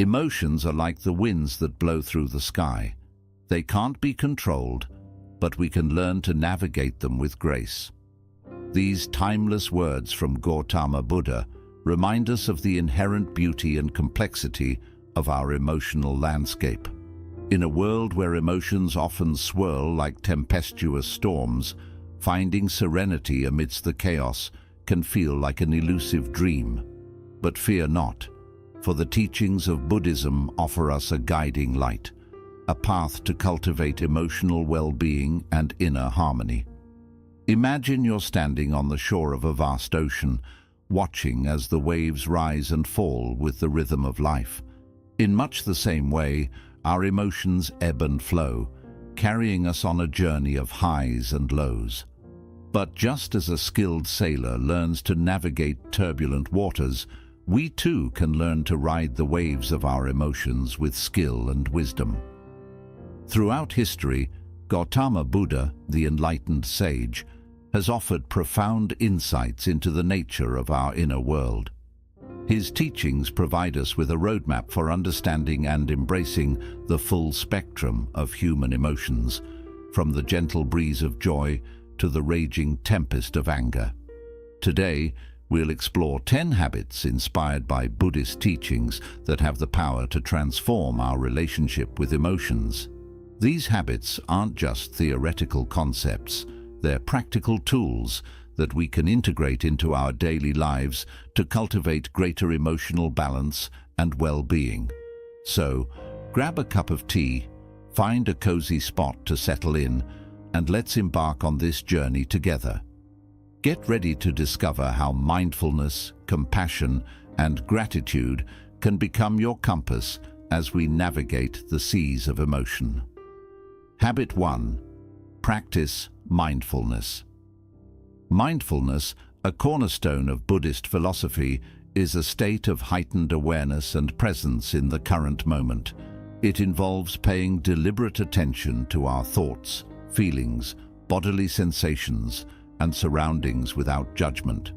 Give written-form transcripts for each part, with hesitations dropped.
Emotions are like the winds that blow through the sky. They can't be controlled, but we can learn to navigate them with grace. These timeless words from Gautama Buddha remind us of the inherent beauty and complexity of our emotional landscape. In a world where emotions often swirl like tempestuous storms, finding serenity amidst the chaos can feel like an elusive dream. But fear not, for the teachings of Buddhism offer us a guiding light, a path to cultivate emotional well-being and inner harmony. Imagine you're standing on the shore of a vast ocean, watching as the waves rise and fall with the rhythm of life. In much the same way, our emotions ebb and flow, carrying us on a journey of highs and lows. But just as a skilled sailor learns to navigate turbulent waters, we too can learn to ride the waves of our emotions with skill and wisdom. Throughout history, Gautama Buddha, the enlightened sage, has offered profound insights into the nature of our inner world. His teachings provide us with a roadmap for understanding and embracing the full spectrum of human emotions, from the gentle breeze of joy to the raging tempest of anger. Today, we'll explore 10 habits inspired by Buddhist teachings that have the power to transform our relationship with emotions. These habits aren't just theoretical concepts, they're practical tools that we can integrate into our daily lives to cultivate greater emotional balance and well-being. So, grab a cup of tea, find a cozy spot to settle in, and let's embark on this journey together. Get ready to discover how mindfulness, compassion, and gratitude can become your compass as we navigate the seas of emotion. Habit 1. Practice mindfulness. Mindfulness, a cornerstone of Buddhist philosophy, is a state of heightened awareness and presence in the current moment. It involves paying deliberate attention to our thoughts, feelings, bodily sensations, and surroundings without judgment.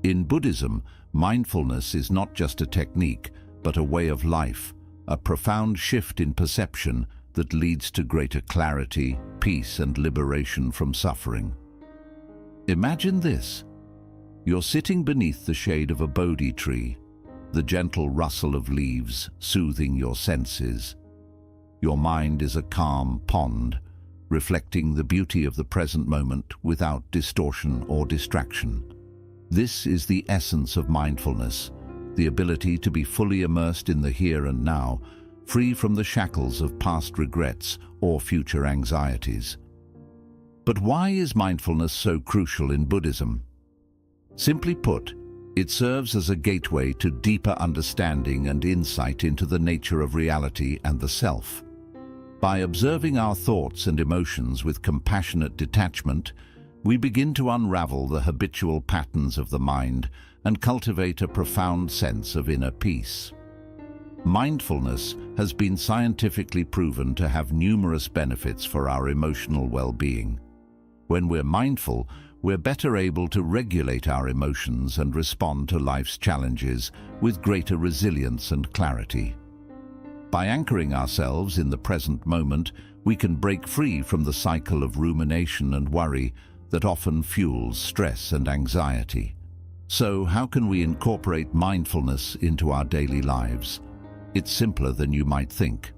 In Buddhism, mindfulness is not just a technique, but a way of life, a profound shift in perception that leads to greater clarity, peace, and liberation from suffering. Imagine this. You're sitting beneath the shade of a Bodhi tree, the gentle rustle of leaves soothing your senses. Your mind is a calm pond, reflecting the beauty of the present moment without distortion or distraction. This is the essence of mindfulness, the ability to be fully immersed in the here and now, free from the shackles of past regrets or future anxieties. But why is mindfulness so crucial in Buddhism? Simply put, it serves as a gateway to deeper understanding and insight into the nature of reality and the self. By observing our thoughts and emotions with compassionate detachment, we begin to unravel the habitual patterns of the mind and cultivate a profound sense of inner peace. Mindfulness has been scientifically proven to have numerous benefits for our emotional well-being. When we're mindful, we're better able to regulate our emotions and respond to life's challenges with greater resilience and clarity. By anchoring ourselves in the present moment, we can break free from the cycle of rumination and worry that often fuels stress and anxiety. So, how can we incorporate mindfulness into our daily lives? It's simpler than you might think.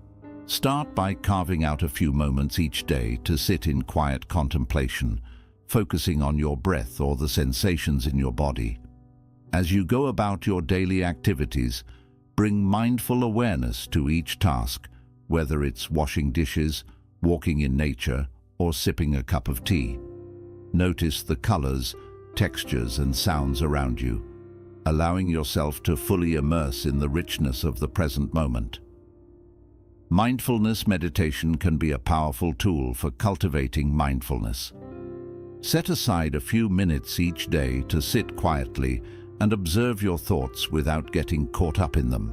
Start by carving out a few moments each day to sit in quiet contemplation, focusing on your breath or the sensations in your body. As you go about your daily activities, bring mindful awareness to each task, whether it's washing dishes, walking in nature, or sipping a cup of tea. Notice the colors, textures, and sounds around you, allowing yourself to fully immerse in the richness of the present moment. Mindfulness meditation can be a powerful tool for cultivating mindfulness. Set aside a few minutes each day to sit quietly and observe your thoughts without getting caught up in them.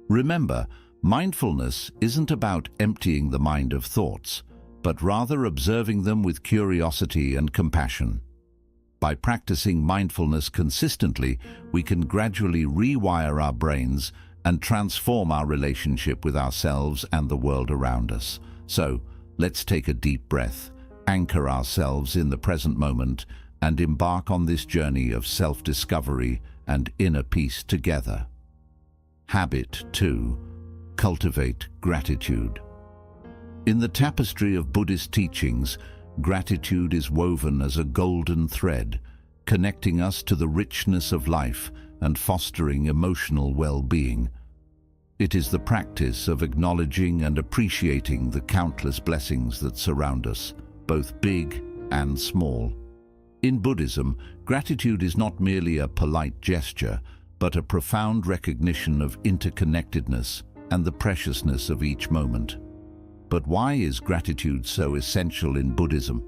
Remember, mindfulness isn't about emptying the mind of thoughts, but rather observing them with curiosity and compassion. By practicing mindfulness consistently, we can gradually rewire our brains and transform our relationship with ourselves and the world around us. So, let's take a deep breath, anchor ourselves in the present moment, and embark on this journey of self-discovery and inner peace together. Habit 2. Cultivate gratitude. In the tapestry of Buddhist teachings, gratitude is woven as a golden thread, connecting us to the richness of life and fostering emotional well-being. It is the practice of acknowledging and appreciating the countless blessings that surround us, both big and small. In Buddhism, gratitude is not merely a polite gesture, but a profound recognition of interconnectedness and the preciousness of each moment. But why is gratitude so essential in Buddhism?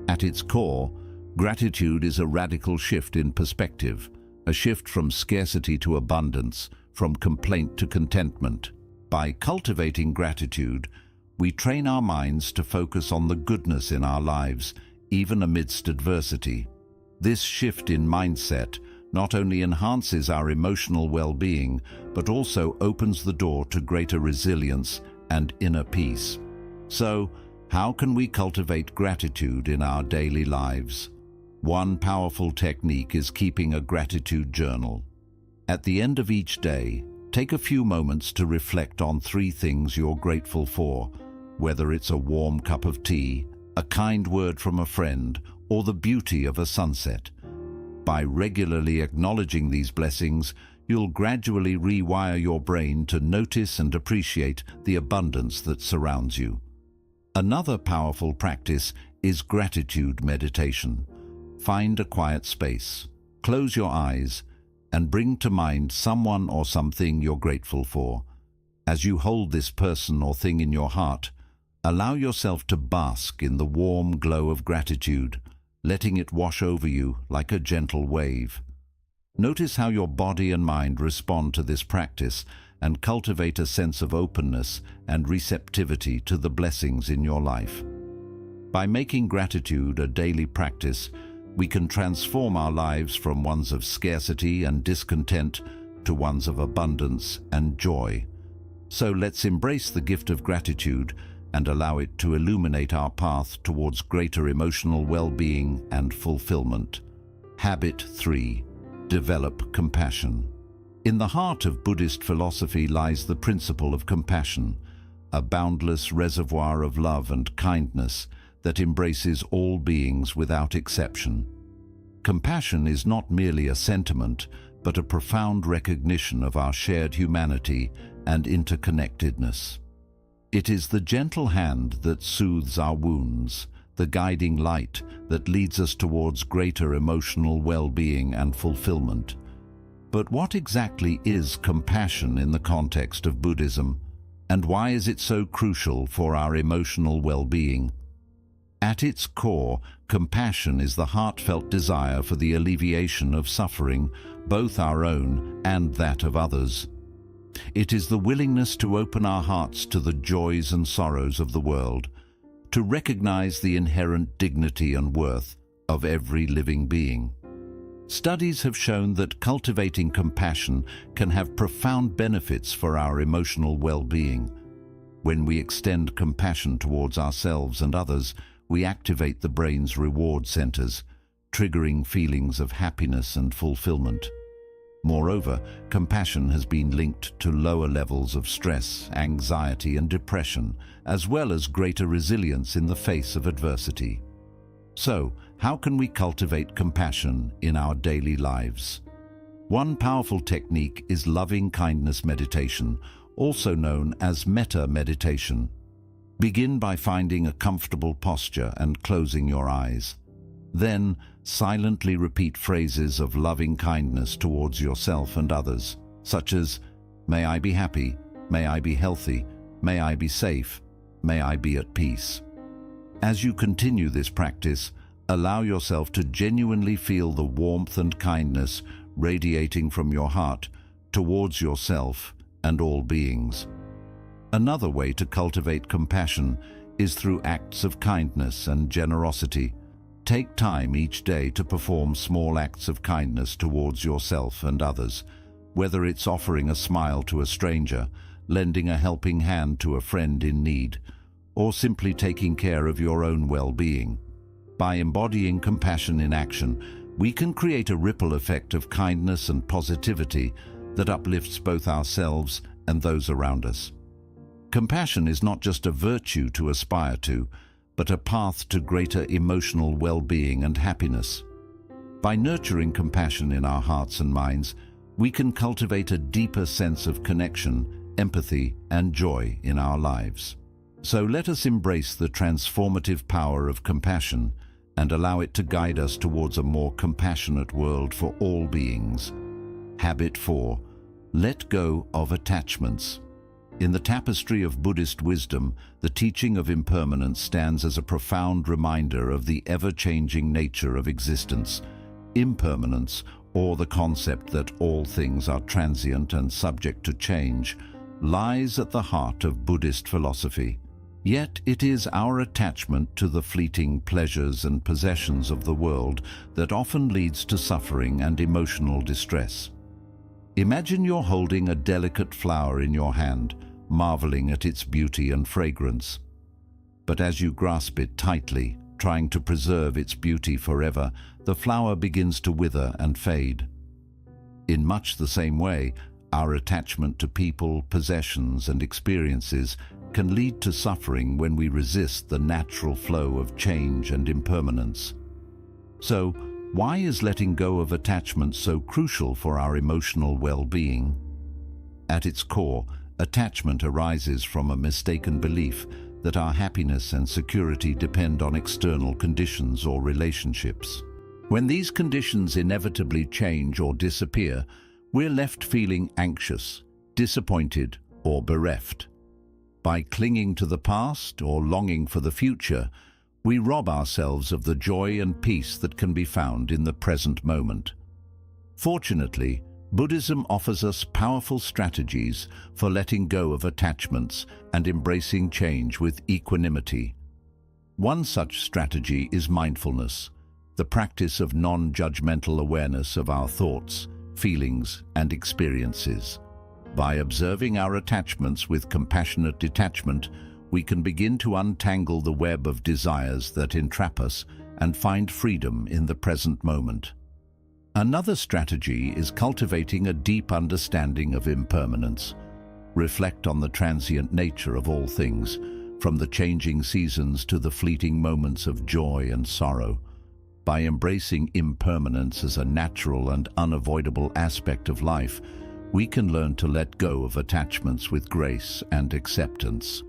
At its core, gratitude is a radical shift in perspective, a shift from scarcity to abundance, from complaint to contentment. By cultivating gratitude, we train our minds to focus on the goodness in our lives, even amidst adversity. This shift in mindset not only enhances our emotional well-being, but also opens the door to greater resilience and inner peace. So, how can we cultivate gratitude in our daily lives? One powerful technique is keeping a gratitude journal. At the end of each day, take a few moments to reflect on 3 things you're grateful for, whether it's a warm cup of tea, a kind word from a friend, or the beauty of a sunset. By regularly acknowledging these blessings, you'll gradually rewire your brain to notice and appreciate the abundance that surrounds you. Another powerful practice is gratitude meditation. Find a quiet space, close your eyes, and bring to mind someone or something you're grateful for. As you hold this person or thing in your heart, allow yourself to bask in the warm glow of gratitude, letting it wash over you like a gentle wave. Notice how your body and mind respond to this practice and cultivate a sense of openness and receptivity to the blessings in your life. By making gratitude a daily practice, we can transform our lives from ones of scarcity and discontent to ones of abundance and joy. So let's embrace the gift of gratitude and allow it to illuminate our path towards greater emotional well-being and fulfillment. Habit 3. Develop compassion. In the heart of Buddhist philosophy lies the principle of compassion, a boundless reservoir of love and kindness that embraces all beings without exception. Compassion is not merely a sentiment, but a profound recognition of our shared humanity and interconnectedness. It is the gentle hand that soothes our wounds, the guiding light that leads us towards greater emotional well-being and fulfillment. But what exactly is compassion in the context of Buddhism, and why is it so crucial for our emotional well-being? At its core, compassion is the heartfelt desire for the alleviation of suffering, both our own and that of others. It is the willingness to open our hearts to the joys and sorrows of the world, to recognize the inherent dignity and worth of every living being. Studies have shown that cultivating compassion can have profound benefits for our emotional well-being. When we extend compassion towards ourselves and others, we activate the brain's reward centers, triggering feelings of happiness and fulfillment. Moreover, compassion has been linked to lower levels of stress, anxiety, and depression, as well as greater resilience in the face of adversity. So, how can we cultivate compassion in our daily lives? One powerful technique is loving kindness meditation, also known as metta meditation. Begin by finding a comfortable posture and closing your eyes. Then, silently repeat phrases of loving kindness towards yourself and others, such as, "May I be happy, may I be healthy, may I be safe, may I be at peace." As you continue this practice, allow yourself to genuinely feel the warmth and kindness radiating from your heart towards yourself and all beings. Another way to cultivate compassion is through acts of kindness and generosity. Take time each day to perform small acts of kindness towards yourself and others. whether it's offering a smile to a stranger, lending a helping hand to a friend in need, or simply taking care of your own well-being. By embodying compassion in action, we can create a ripple effect of kindness and positivity that uplifts both ourselves and those around us. Compassion is not just a virtue to aspire to, but a path to greater emotional well-being and happiness. By nurturing compassion in our hearts and minds, we can cultivate a deeper sense of connection, empathy, and joy in our lives. So let us embrace the transformative power of compassion and allow it to guide us towards a more compassionate world for all beings. Habit 4. Let go of attachments. In the tapestry of Buddhist wisdom, the teaching of impermanence stands as a profound reminder of the ever-changing nature of existence. Impermanence, or the concept that all things are transient and subject to change, lies at the heart of Buddhist philosophy. Yet it is our attachment to the fleeting pleasures and possessions of the world that often leads to suffering and emotional distress. Imagine you're holding a delicate flower in your hand, marveling at its beauty and fragrance. But as you grasp it tightly, trying to preserve its beauty forever, the flower begins to wither and fade. In much the same way, our attachment to people, possessions, and experiences can lead to suffering when we resist the natural flow of change and impermanence. So, why is letting go of attachment so crucial for our emotional well-being? At its core, attachment arises from a mistaken belief that our happiness and security depend on external conditions or relationships. When these conditions inevitably change or disappear, we're left feeling anxious, disappointed, or bereft. By clinging to the past or longing for the future, we rob ourselves of the joy and peace that can be found in the present moment. Fortunately, Buddhism offers us powerful strategies for letting go of attachments and embracing change with equanimity. One such strategy is mindfulness, the practice of non-judgmental awareness of our thoughts, feelings, and experiences. By observing our attachments with compassionate detachment, we can begin to untangle the web of desires that entrap us and find freedom in the present moment. Another strategy is cultivating a deep understanding of impermanence. Reflect on the transient nature of all things, from the changing seasons to the fleeting moments of joy and sorrow. By embracing impermanence as a natural and unavoidable aspect of life, we can learn to let go of attachments with grace and acceptance.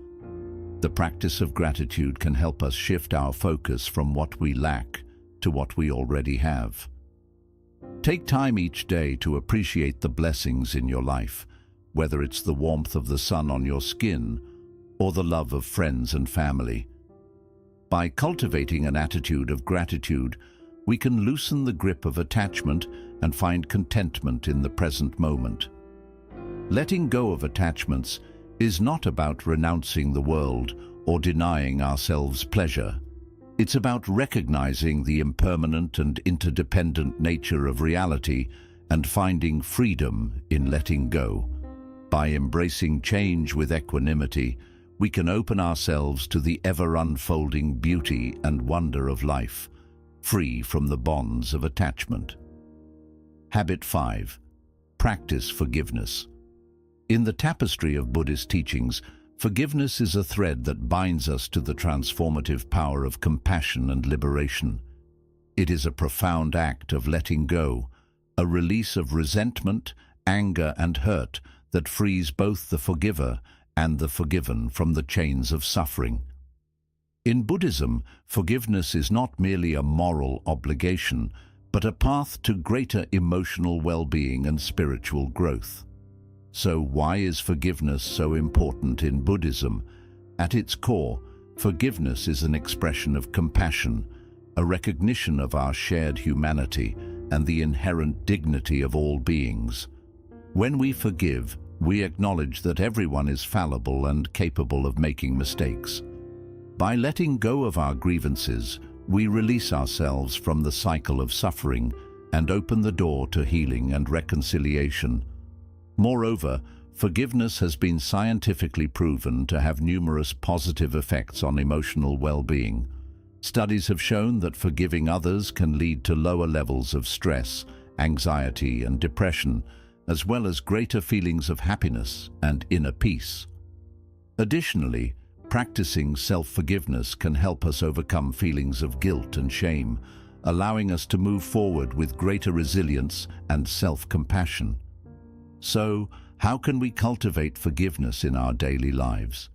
The practice of gratitude can help us shift our focus from what we lack to what we already have. Take time each day to appreciate the blessings in your life, whether it's the warmth of the sun on your skin or the love of friends and family. By cultivating an attitude of gratitude, we can loosen the grip of attachment and find contentment in the present moment. Letting go of attachments is not about renouncing the world or denying ourselves pleasure. It's about recognizing the impermanent and interdependent nature of reality and finding freedom in letting go. By embracing change with equanimity, we can open ourselves to the ever-unfolding beauty and wonder of life, free from the bonds of attachment. Habit 5. Practice forgiveness. In the tapestry of Buddhist teachings, forgiveness is a thread that binds us to the transformative power of compassion and liberation. It is a profound act of letting go, a release of resentment, anger, and hurt that frees both the forgiver and the forgiven from the chains of suffering. In Buddhism, forgiveness is not merely a moral obligation, but a path to greater emotional well-being and spiritual growth. So why is forgiveness so important in Buddhism? At its core, forgiveness is an expression of compassion, a recognition of our shared humanity and the inherent dignity of all beings. When we forgive, we acknowledge that everyone is fallible and capable of making mistakes. By letting go of our grievances, we release ourselves from the cycle of suffering and open the door to healing and reconciliation. Moreover, forgiveness has been scientifically proven to have numerous positive effects on emotional well-being. Studies have shown that forgiving others can lead to lower levels of stress, anxiety, and depression, as well as greater feelings of happiness and inner peace. Additionally, practicing self-forgiveness can help us overcome feelings of guilt and shame, allowing us to move forward with greater resilience and self-compassion. So, how can we cultivate forgiveness in our daily lives?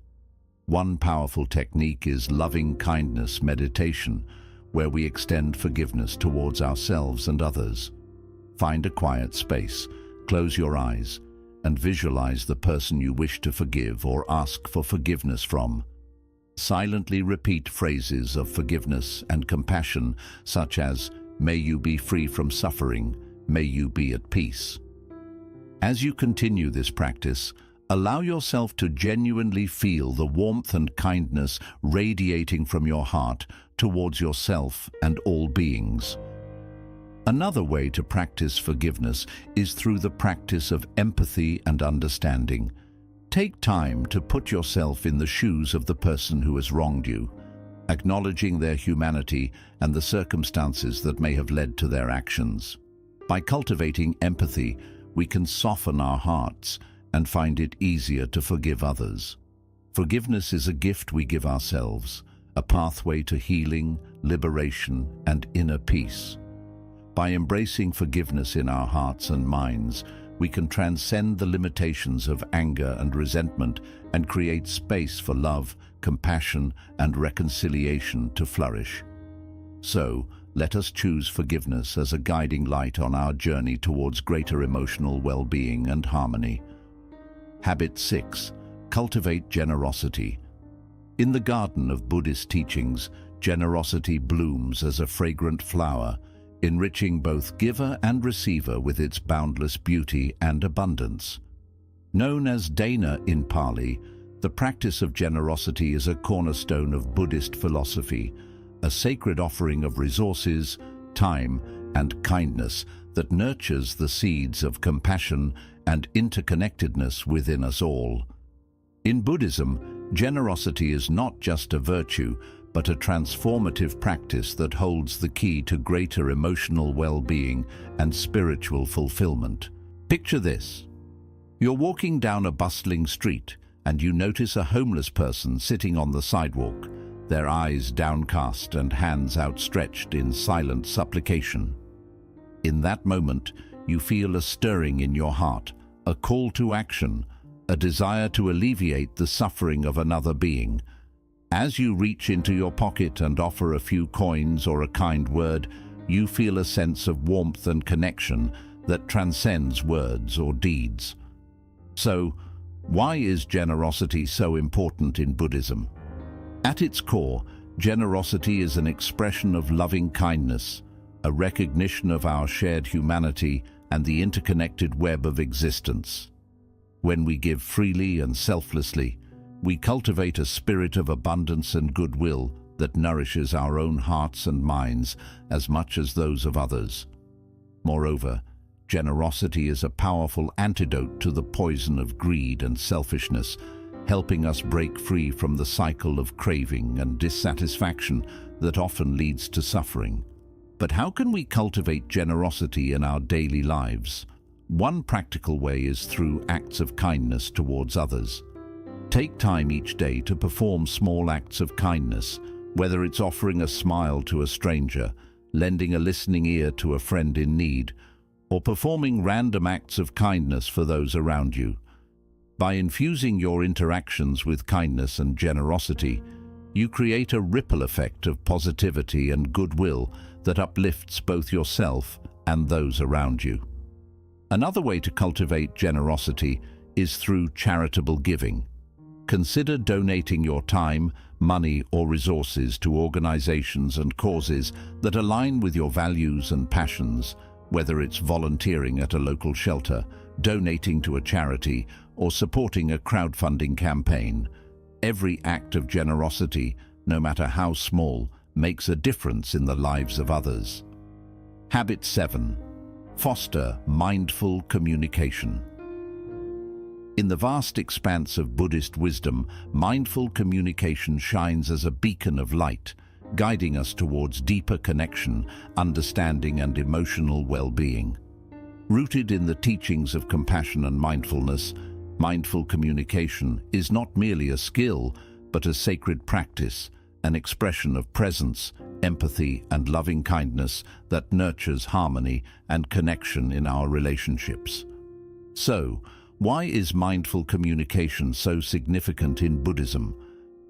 One powerful technique is loving kindness meditation, where we extend forgiveness towards ourselves and others. Find a quiet space, close your eyes, and visualize the person you wish to forgive or ask for forgiveness from. Silently repeat phrases of forgiveness and compassion, such as, "May you be free from suffering, may you be at peace." As you continue this practice, allow yourself to genuinely feel the warmth and kindness radiating from your heart towards yourself and all beings. Another way to practice forgiveness is through the practice of empathy and understanding. Take time to put yourself in the shoes of the person who has wronged you, acknowledging their humanity and the circumstances that may have led to their actions. By cultivating empathy, we can soften our hearts and find it easier to forgive others. Forgiveness is a gift we give ourselves, a pathway to healing, liberation, and inner peace. By embracing forgiveness in our hearts and minds, we can transcend the limitations of anger and resentment and create space for love, compassion, and reconciliation to flourish. So, let us choose forgiveness as a guiding light on our journey towards greater emotional well-being and harmony. Habit 6. Cultivate generosity. In the garden of Buddhist teachings, generosity blooms as a fragrant flower, enriching both giver and receiver with its boundless beauty and abundance. Known as dana in Pali, the practice of generosity is a cornerstone of Buddhist philosophy, a sacred offering of resources, time, and kindness that nurtures the seeds of compassion and interconnectedness within us all. In Buddhism, generosity is not just a virtue, but a transformative practice that holds the key to greater emotional well-being and spiritual fulfillment. Picture this. You're walking down a bustling street and you notice a homeless person sitting on the sidewalk, their eyes downcast and hands outstretched in silent supplication. In that moment, you feel a stirring in your heart, a call to action, a desire to alleviate the suffering of another being. As you reach into your pocket and offer a few coins or a kind word, you feel a sense of warmth and connection that transcends words or deeds. So, why is generosity so important in Buddhism? At its core, generosity is an expression of loving kindness, a recognition of our shared humanity and the interconnected web of existence. When we give freely and selflessly, we cultivate a spirit of abundance and goodwill that nourishes our own hearts and minds as much as those of others. Moreover, generosity is a powerful antidote to the poison of greed and selfishness, helping us break free from the cycle of craving and dissatisfaction that often leads to suffering. But how can we cultivate generosity in our daily lives? One practical way is through acts of kindness towards others. Take time each day to perform small acts of kindness, whether it's offering a smile to a stranger, lending a listening ear to a friend in need, or performing random acts of kindness for those around you. By infusing your interactions with kindness and generosity, you create a ripple effect of positivity and goodwill that uplifts both yourself and those around you. Another way to cultivate generosity is through charitable giving. Consider donating your time, money, or resources to organizations and causes that align with your values and passions, whether it's volunteering at a local shelter, donating to a charity, or supporting a crowdfunding campaign. Every act of generosity, no matter how small, makes a difference in the lives of others. Habit 7. Foster mindful communication. In the vast expanse of Buddhist wisdom, mindful communication shines as a beacon of light, guiding us towards deeper connection, understanding, and emotional well-being. Rooted in the teachings of compassion and mindfulness, mindful communication is not merely a skill, but a sacred practice, an expression of presence, empathy, and loving kindness that nurtures harmony and connection in our relationships. So, why is mindful communication so significant in Buddhism?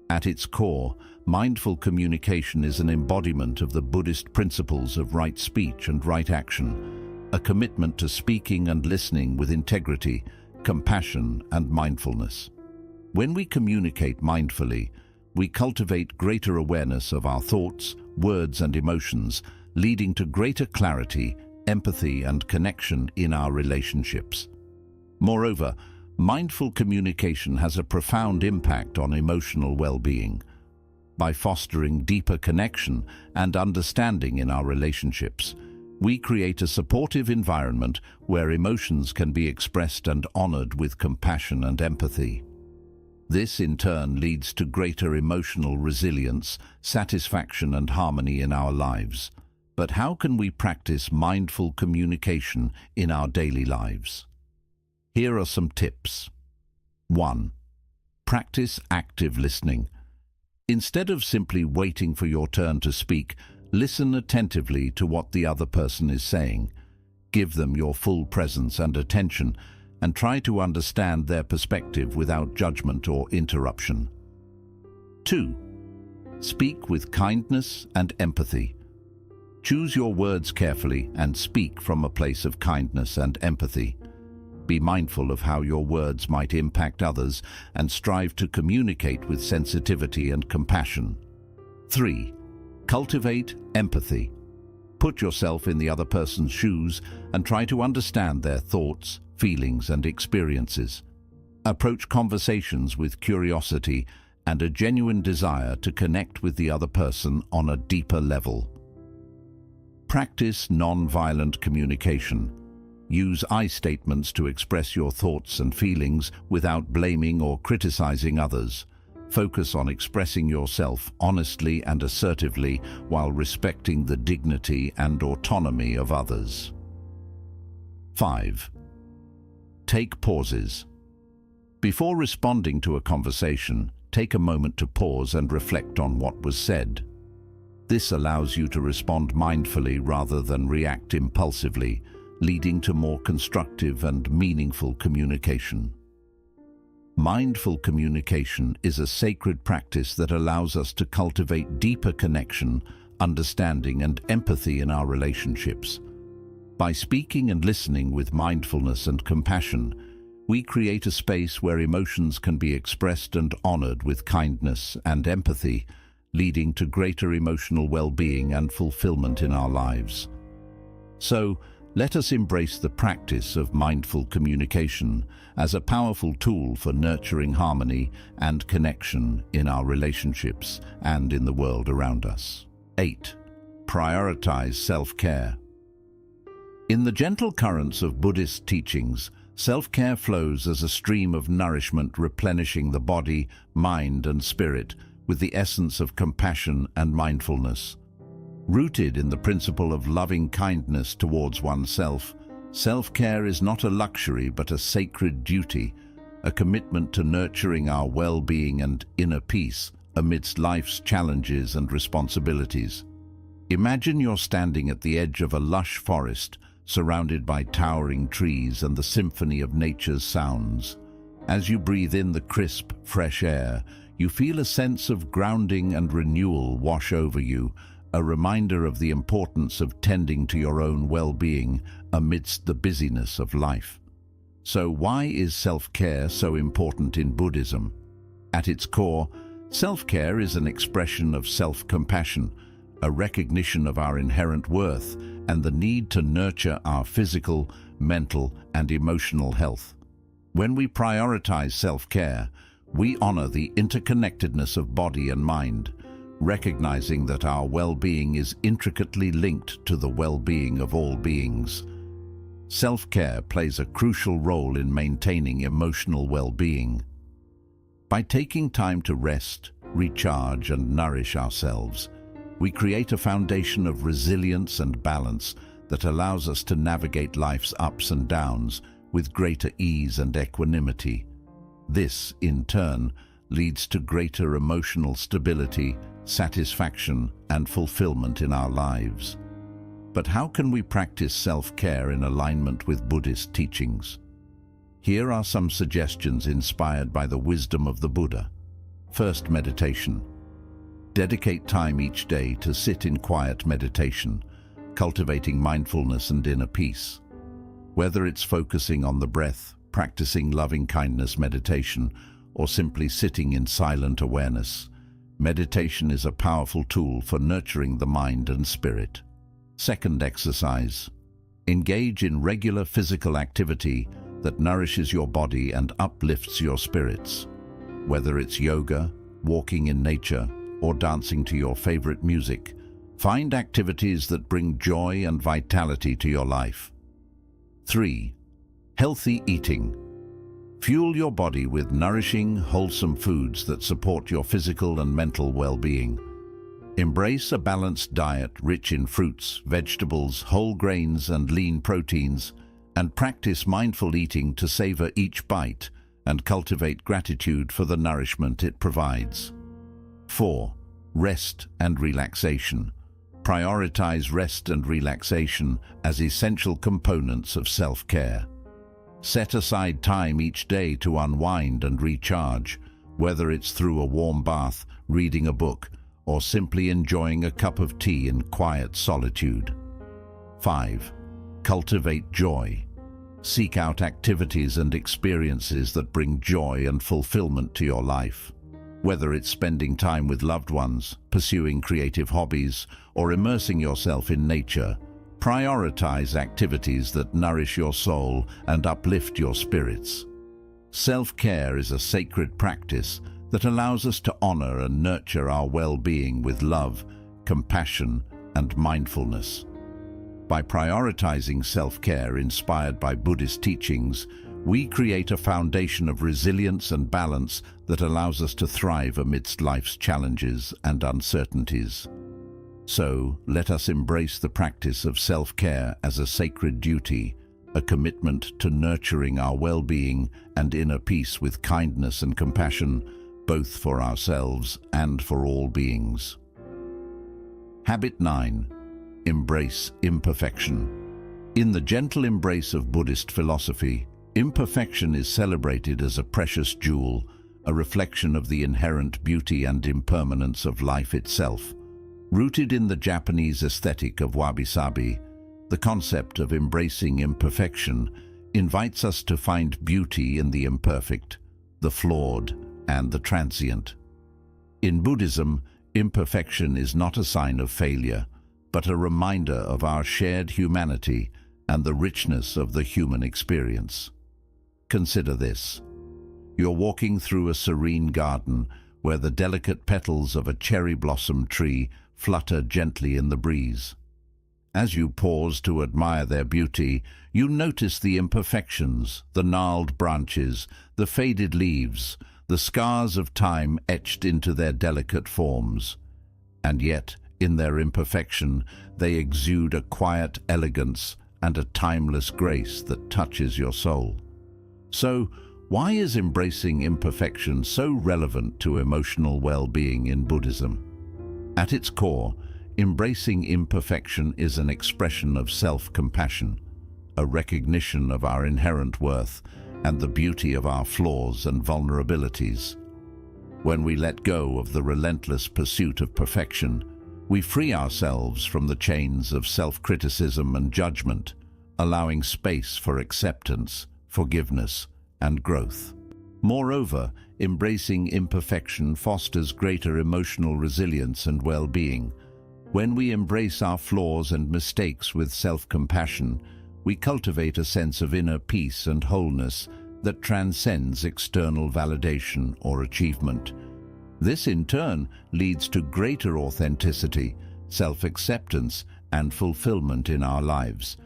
At its core, mindful communication is an embodiment of the Buddhist principles of right speech and right action, a commitment to speaking and listening with integrity, compassion, and mindfulness. When we communicate mindfully, we cultivate greater awareness of our thoughts, words, and emotions, leading to greater clarity, empathy, and connection in our relationships. Moreover, mindful communication has a profound impact on emotional well-being. By fostering deeper connection and understanding in our relationships, we create a supportive environment where emotions can be expressed and honored with compassion and empathy. This, in turn, leads to greater emotional resilience, satisfaction, and harmony in our lives. But how can we practice mindful communication in our daily lives? Here are some tips. 1. Practice active listening. Instead of simply waiting for your turn to speak, listen attentively to what the other person is saying. Give them your full presence and attention, and try to understand their perspective without judgment or interruption. 2. Speak with kindness and empathy. Choose your words carefully and speak from a place of kindness and empathy. Be mindful of how your words might impact others and strive to communicate with sensitivity and compassion. 3. Cultivate empathy. Put yourself in the other person's shoes and try to understand their thoughts, feelings, and experiences. Approach conversations with curiosity and a genuine desire to connect with the other person on a deeper level. Practice non-violent communication. Use I statements to express your thoughts and feelings without blaming or criticizing others. Focus on expressing yourself honestly and assertively while respecting the dignity and autonomy of others. 5. Take pauses. Before responding to a conversation, take a moment to pause and reflect on what was said. This allows you to respond mindfully rather than react impulsively, leading to more constructive and meaningful communication. Mindful communication is a sacred practice that allows us to cultivate deeper connection, understanding, and empathy in our relationships. By speaking and listening with mindfulness and compassion, we create a space where emotions can be expressed and honored with kindness and empathy, leading to greater emotional well-being and fulfillment in our lives. So, let us embrace the practice of mindful communication as a powerful tool for nurturing harmony and connection in our relationships and in the world around us. 8. Prioritize self-care. In the gentle currents of Buddhist teachings, self-care flows as a stream of nourishment replenishing the body, mind, and spirit with the essence of compassion and mindfulness. Rooted in the principle of loving kindness towards oneself, self-care is not a luxury but a sacred duty, a commitment to nurturing our well-being and inner peace amidst life's challenges and responsibilities. Imagine you're standing at the edge of a lush forest, surrounded by towering trees and the symphony of nature's sounds. As you breathe in the crisp, fresh air, you feel a sense of grounding and renewal wash over you, a reminder of the importance of tending to your own well-being amidst the busyness of life. So why is self-care so important in Buddhism? At its core, self-care is an expression of self-compassion, a recognition of our inherent worth and the need to nurture our physical, mental, and emotional health. When we prioritize self-care, we honor the interconnectedness of body and mind, recognizing that our well-being is intricately linked to the well-being of all beings. Self-care plays a crucial role in maintaining emotional well-being. By taking time to rest, recharge, and nourish ourselves, we create a foundation of resilience and balance that allows us to navigate life's ups and downs with greater ease and equanimity. This, in turn, leads to greater emotional stability, satisfaction, and fulfillment in our lives. But how can we practice self-care in alignment with Buddhist teachings? Here are some suggestions inspired by the wisdom of the Buddha. First, meditation. Dedicate time each day to sit in quiet meditation, cultivating mindfulness and inner peace. Whether it's focusing on the breath, practicing loving-kindness meditation, or simply sitting in silent awareness, meditation is a powerful tool for nurturing the mind and spirit. Second, exercise. Engage in regular physical activity that nourishes your body and uplifts your spirits. Whether it's yoga, walking in nature, or dancing to your favorite music, find activities that bring joy and vitality to your life. 3. Healthy eating. Fuel your body with nourishing, wholesome foods that support your physical and mental well-being. Embrace a balanced diet rich in fruits, vegetables, whole grains, and lean proteins, and practice mindful eating to savor each bite and cultivate gratitude for the nourishment it provides. 4. Rest and relaxation. Prioritize rest and relaxation as essential components of self-care. Set aside time each day to unwind and recharge, whether it's through a warm bath, reading a book, or simply enjoying a cup of tea in quiet solitude. 5. Cultivate joy. Seek out activities and experiences that bring joy and fulfillment to your life. Whether it's spending time with loved ones, pursuing creative hobbies, or immersing yourself in nature, prioritize activities that nourish your soul and uplift your spirits. Self-care is a sacred practice that allows us to honor and nurture our well-being with love, compassion, and mindfulness. By prioritizing self-care inspired by Buddhist teachings, we create a foundation of resilience and balance that allows us to thrive amidst life's challenges and uncertainties. So, let us embrace the practice of self-care as a sacred duty, a commitment to nurturing our well-being and inner peace with kindness and compassion, both for ourselves and for all beings. Habit 9. Embrace imperfection. In the gentle embrace of Buddhist philosophy, imperfection is celebrated as a precious jewel, a reflection of the inherent beauty and impermanence of life itself. Rooted in the Japanese aesthetic of wabi-sabi, the concept of embracing imperfection invites us to find beauty in the imperfect, the flawed, and the transient. In Buddhism, imperfection is not a sign of failure, but a reminder of our shared humanity and the richness of the human experience. Consider this. You're walking through a serene garden where the delicate petals of a cherry blossom tree flutter gently in the breeze. As you pause to admire their beauty, you notice the imperfections, the gnarled branches, the faded leaves, the scars of time etched into their delicate forms. And yet, in their imperfection, they exude a quiet elegance and a timeless grace that touches your soul. So, why is embracing imperfection so relevant to emotional well-being in Buddhism? At its core, embracing imperfection is an expression of self-compassion, a recognition of our inherent worth and the beauty of our flaws and vulnerabilities. When we let go of the relentless pursuit of perfection, we free ourselves from the chains of self-criticism and judgment, allowing space for acceptance, forgiveness, and growth. Moreover, embracing imperfection fosters greater emotional resilience and well-being. When we embrace our flaws and mistakes with self-compassion, we cultivate a sense of inner peace and wholeness that transcends external validation or achievement. This, in turn, leads to greater authenticity, self-acceptance, and fulfillment in our lives.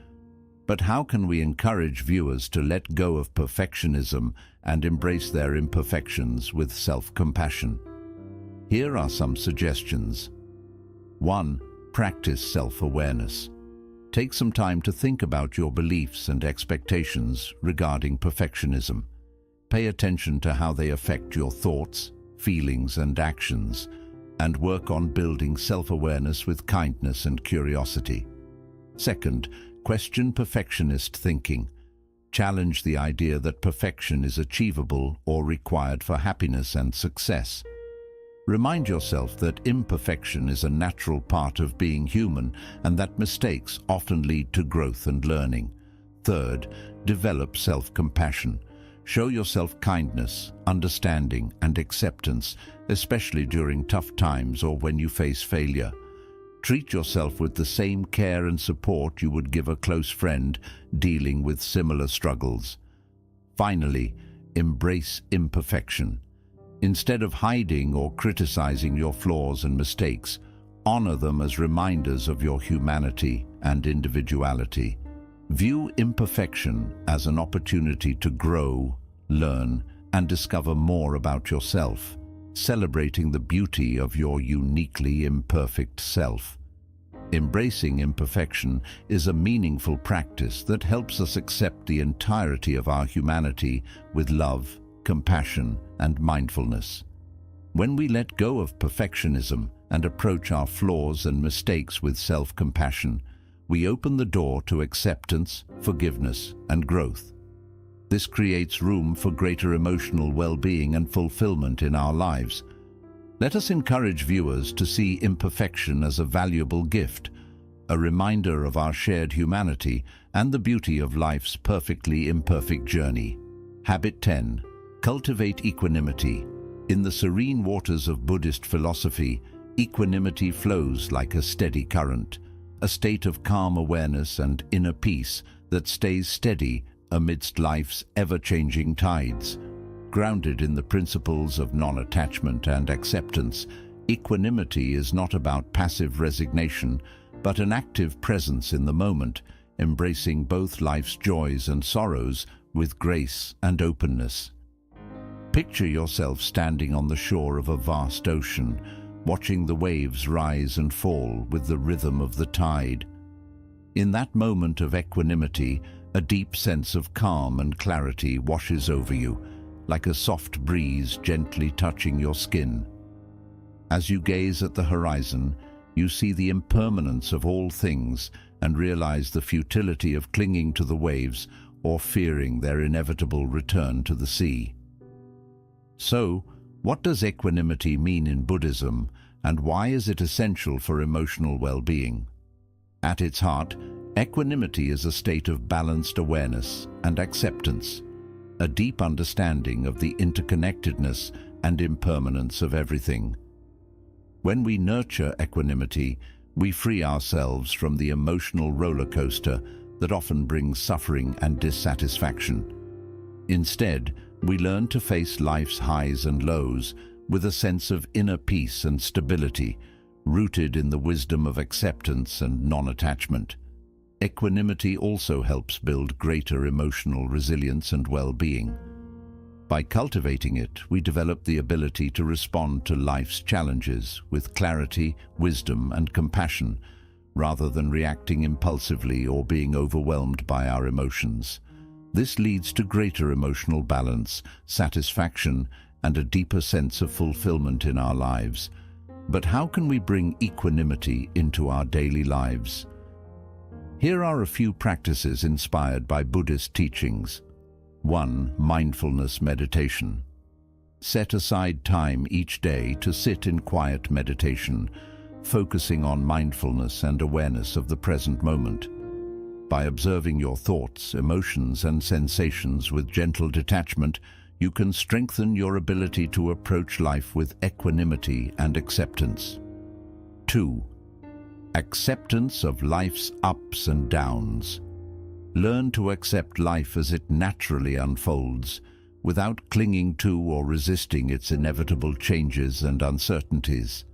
But how can we encourage viewers to let go of perfectionism and embrace their imperfections with self-compassion? Here are some suggestions. 1. Practice self-awareness. Take some time to think about your beliefs and expectations regarding perfectionism. Pay attention to how they affect your thoughts, feelings, and actions, and work on building self-awareness with kindness and curiosity. 2. Question perfectionist thinking. Challenge the idea that perfection is achievable or required for happiness and success. Remind yourself that imperfection is a natural part of being human and that mistakes often lead to growth and learning. 3. Develop self-compassion. Show yourself kindness, understanding, and acceptance, especially during tough times or when you face failure. Treat yourself with the same care and support you would give a close friend dealing with similar struggles. Finally, embrace imperfection. Instead of hiding or criticizing your flaws and mistakes, honor them as reminders of your humanity and individuality. View imperfection as an opportunity to grow, learn, and discover more about yourself, celebrating the beauty of your uniquely imperfect self. Embracing imperfection is a meaningful practice that helps us accept the entirety of our humanity with love, compassion, and mindfulness. When we let go of perfectionism and approach our flaws and mistakes with self-compassion, we open the door to acceptance, forgiveness, and growth. This creates room for greater emotional well-being and fulfillment in our lives. Let us encourage viewers to see imperfection as a valuable gift, a reminder of our shared humanity and the beauty of life's perfectly imperfect journey. Habit 10. Cultivate equanimity. In the serene waters of Buddhist philosophy, equanimity flows like a steady current, a state of calm awareness and inner peace that stays steady amidst life's ever-changing tides. Grounded in the principles of non-attachment and acceptance, equanimity is not about passive resignation, but an active presence in the moment, embracing both life's joys and sorrows with grace and openness. Picture yourself standing on the shore of a vast ocean, watching the waves rise and fall with the rhythm of the tide. In that moment of equanimity, a deep sense of calm and clarity washes over you, like a soft breeze gently touching your skin. As you gaze at the horizon, you see the impermanence of all things and realize the futility of clinging to the waves or fearing their inevitable return to the sea. So, what does equanimity mean in Buddhism, and why is it essential for emotional well-being? At its heart, equanimity is a state of balanced awareness and acceptance, a deep understanding of the interconnectedness and impermanence of everything. When we nurture equanimity, we free ourselves from the emotional roller coaster that often brings suffering and dissatisfaction. Instead, we learn to face life's highs and lows with a sense of inner peace and stability, rooted in the wisdom of acceptance and non-attachment. Equanimity also helps build greater emotional resilience and well-being. By cultivating it, we develop the ability to respond to life's challenges with clarity, wisdom, and compassion, rather than reacting impulsively or being overwhelmed by our emotions. This leads to greater emotional balance, satisfaction, and a deeper sense of fulfillment in our lives. But how can we bring equanimity into our daily lives? Here are a few practices inspired by Buddhist teachings. 1. Mindfulness meditation. Set aside time each day to sit in quiet meditation, focusing on mindfulness and awareness of the present moment. By observing your thoughts, emotions, and sensations with gentle detachment, you can strengthen your ability to approach life with equanimity and acceptance. 2. Acceptance of life's ups and downs. Learn to accept life as it naturally unfolds, without clinging to or resisting its inevitable changes and uncertainties.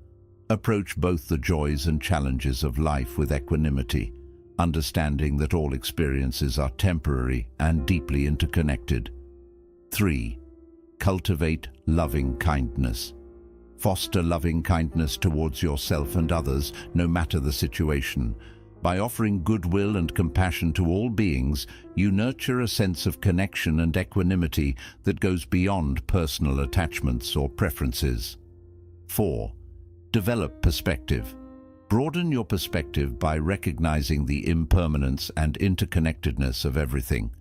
Approach both the joys and challenges of life with equanimity, understanding that all experiences are temporary and deeply interconnected. 3. Cultivate loving kindness. Foster loving kindness towards yourself and others, no matter the situation. By offering goodwill and compassion to all beings, you nurture a sense of connection and equanimity that goes beyond personal attachments or preferences. 4. Develop perspective. Broaden your perspective by recognizing the impermanence and interconnectedness of everything.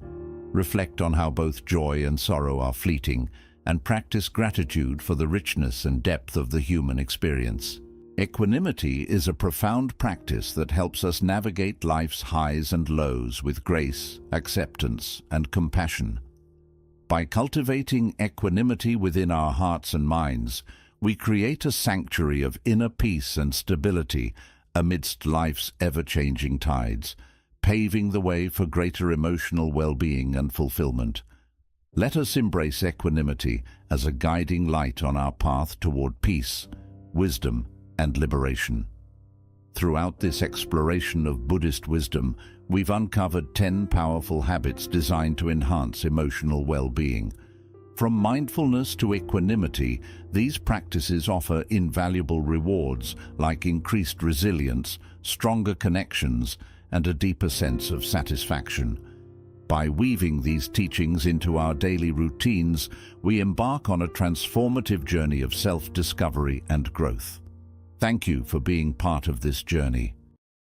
Reflect on how both joy and sorrow are fleeting, and practice gratitude for the richness and depth of the human experience. Equanimity is a profound practice that helps us navigate life's highs and lows with grace, acceptance, and compassion. By cultivating equanimity within our hearts and minds, we create a sanctuary of inner peace and stability amidst life's ever-changing tides, paving the way for greater emotional well-being and fulfillment. Let us embrace equanimity as a guiding light on our path toward peace, wisdom, and liberation. Throughout this exploration of Buddhist wisdom, we've uncovered 10 powerful habits designed to enhance emotional well-being. From mindfulness to equanimity, these practices offer invaluable rewards like increased resilience, stronger connections, and a deeper sense of satisfaction. By weaving these teachings into our daily routines, we embark on a transformative journey of self-discovery and growth. Thank you for being part of this journey.